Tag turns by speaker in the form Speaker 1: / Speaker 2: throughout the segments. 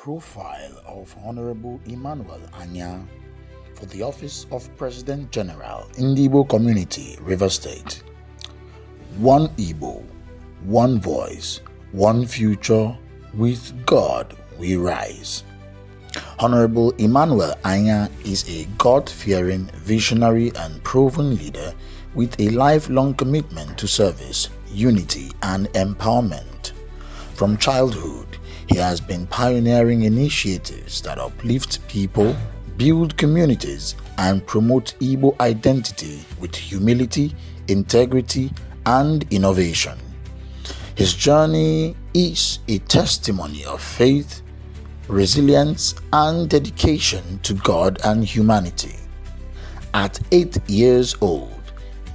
Speaker 1: Profile of Honourable Emmanuel Anya for the office of President General in the Igbo Community, Rivers State. One Igbo, one voice, one future, with God we rise. Honourable Emmanuel Anya is a God-fearing, visionary and proven leader with a lifelong commitment to service, unity and empowerment. From childhood, he has been pioneering initiatives that uplift people, build communities, and promote Igbo identity with humility, integrity, and innovation. His journey is a testimony of faith, resilience, and dedication to God and humanity. At 8 years old,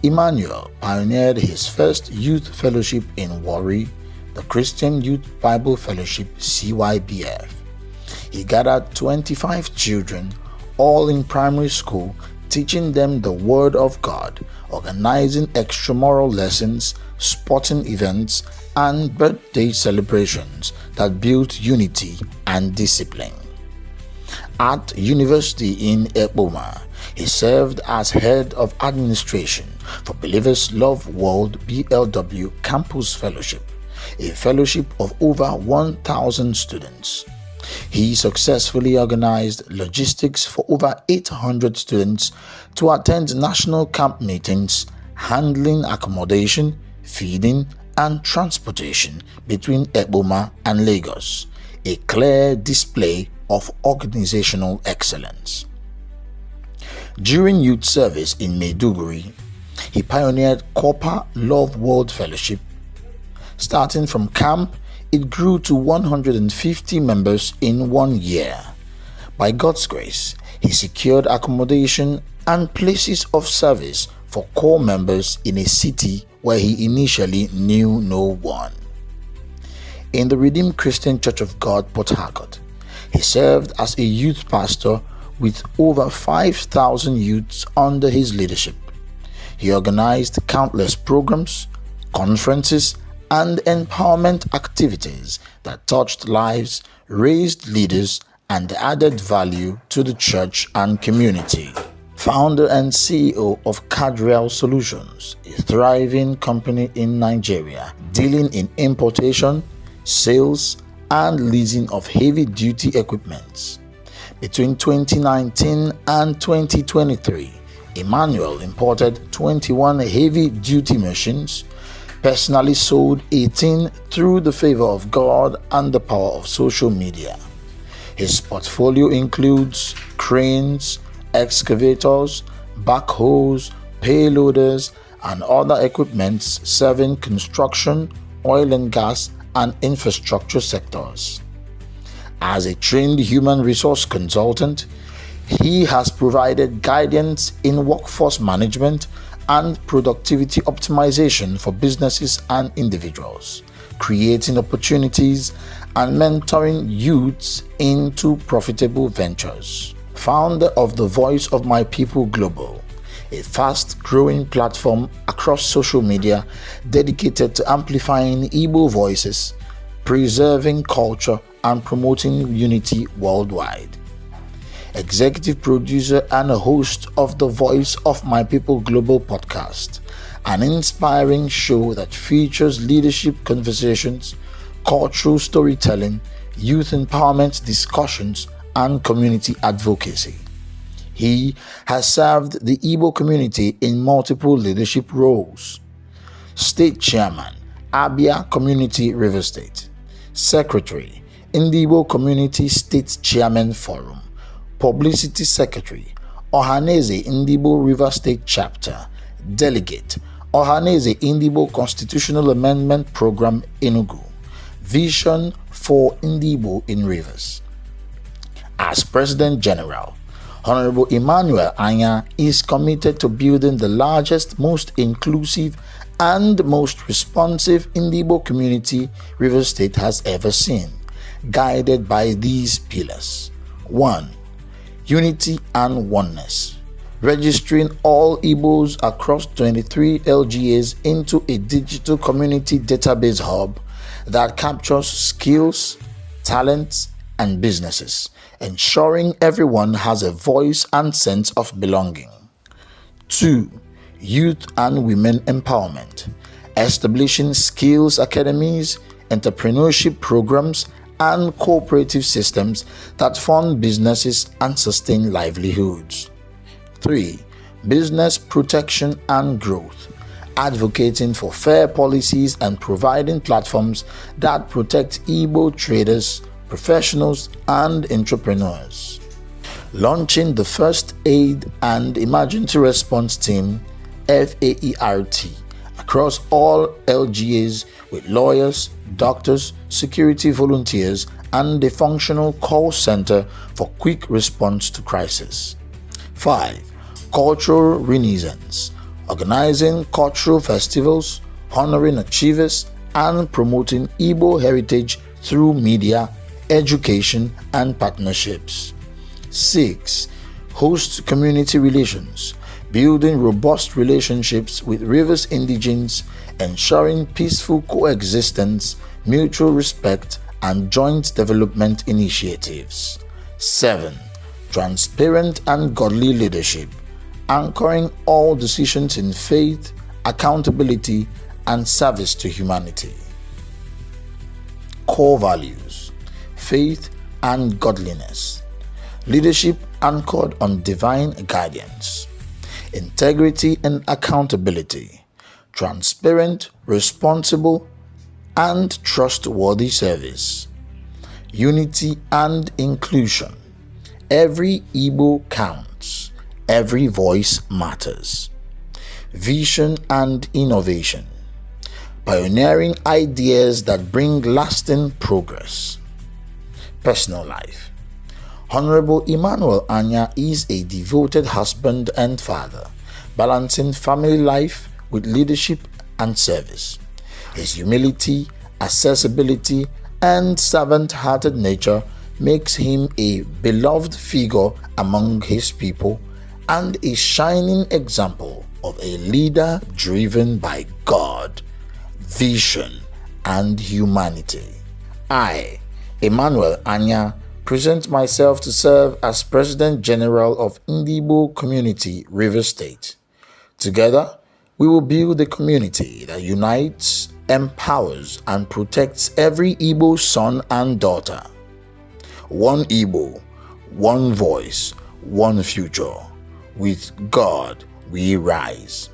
Speaker 1: Emmanuel pioneered his first youth fellowship in Warri, the Christian Youth Bible Fellowship CYBF. He gathered 25 children, all in primary school, teaching them the Word of God, organizing extramural lessons, sporting events, and birthday celebrations that built unity and discipline. At university in Ekpoma, he served as head of administration for Believers Love World BLW Campus Fellowship, a fellowship of over 1,000 students. He successfully organized logistics for over 800 students to attend national camp meetings, handling accommodation, feeding, and transportation between Ekpoma and Lagos, a clear display of organizational excellence. During youth service in Maiduguri, he pioneered Copper Love World Fellowship. Starting from camp, it grew to 150 members in 1 year. By God's grace, he secured accommodation and places of service for core members in a city where he initially knew no one. In the Redeemed Christian Church of God, Port Harcourt, he served as a youth pastor with over 5,000 youths under his leadership. He organized countless programs, conferences, and empowerment activities that touched lives, raised leaders, and added value to the church and community. Founder and CEO of Cadreal Solutions, a thriving company in Nigeria dealing in importation, sales, and leasing of heavy-duty equipment. Between 2019 and 2023, Emmanuel imported 21 heavy-duty machines, personally sold 18 through the favor of God and the power of social media. His portfolio includes cranes, excavators, backhoes, payloaders, and other equipment serving construction, oil and gas, and infrastructure sectors. As a trained human resource consultant, he has provided guidance in workforce management and productivity optimization for businesses and individuals, creating opportunities and mentoring youths into profitable ventures. Founder of the Voice of My People Global, a fast-growing platform across social media dedicated to amplifying Igbo voices, preserving culture, and promoting unity worldwide. Executive producer and a host of the Voice of My People Global podcast, an inspiring show that features leadership conversations, cultural storytelling, youth empowerment discussions, and community advocacy. He has served the Igbo community in multiple leadership roles: State Chairman, Abia Community, River State; Secretary, Igbo Community State Chairman Forum; Publicity Secretary, Ohaneze Igbo River State Chapter; Delegate, Ohaneze Igbo Constitutional Amendment Program, Enugu; Vision for Igbo in Rivers. As President General, Honourable Emmanuel Anya is committed to building the largest, most inclusive, and most responsive Igbo community Rivers State has ever seen, guided by these pillars. 1. Unity and oneness, registering all Igbos across 23 LGAs into a digital community database hub that captures skills, talents, and businesses, ensuring everyone has a voice and sense of belonging. 2. Youth and women empowerment, establishing skills academies, entrepreneurship programs, and cooperative systems that fund businesses and sustain livelihoods. 3. Business protection and growth, advocating for fair policies and providing platforms that protect Igbo traders, professionals, and entrepreneurs. Launching the First Aid and Emergency Response Team FAERT across all LGAs with lawyers, doctors, security volunteers, and a functional call center for quick response to crisis. 5. Cultural Renaissance, organizing cultural festivals, honoring achievers, and promoting Igbo heritage through media, education, and partnerships. 6. Host community relations, building robust relationships with Rivers indigenes, ensuring peaceful coexistence, mutual respect, and joint development initiatives. 7. Transparent and godly leadership, anchoring all decisions in faith, accountability, and service to humanity. Core values: faith and godliness, leadership anchored on divine guidance, integrity and accountability, transparent, responsible, and trustworthy service, unity and inclusion. Every Igbo counts, every voice matters. Vision and innovation, pioneering ideas that bring lasting progress. Personal life: Honourable Emmanuel Anya is a devoted husband and father, balancing family life with leadership and service. His humility, accessibility, and servant-hearted nature makes him a beloved figure among his people and a shining example of a leader driven by God, vision, and humanity. I, Emmanuel Anya, present myself to serve as President General of Igbo Community, Rivers State. Together, we will build a community that unites, empowers, and protects every Igbo son and daughter. One Igbo, one voice, one future. With God we rise.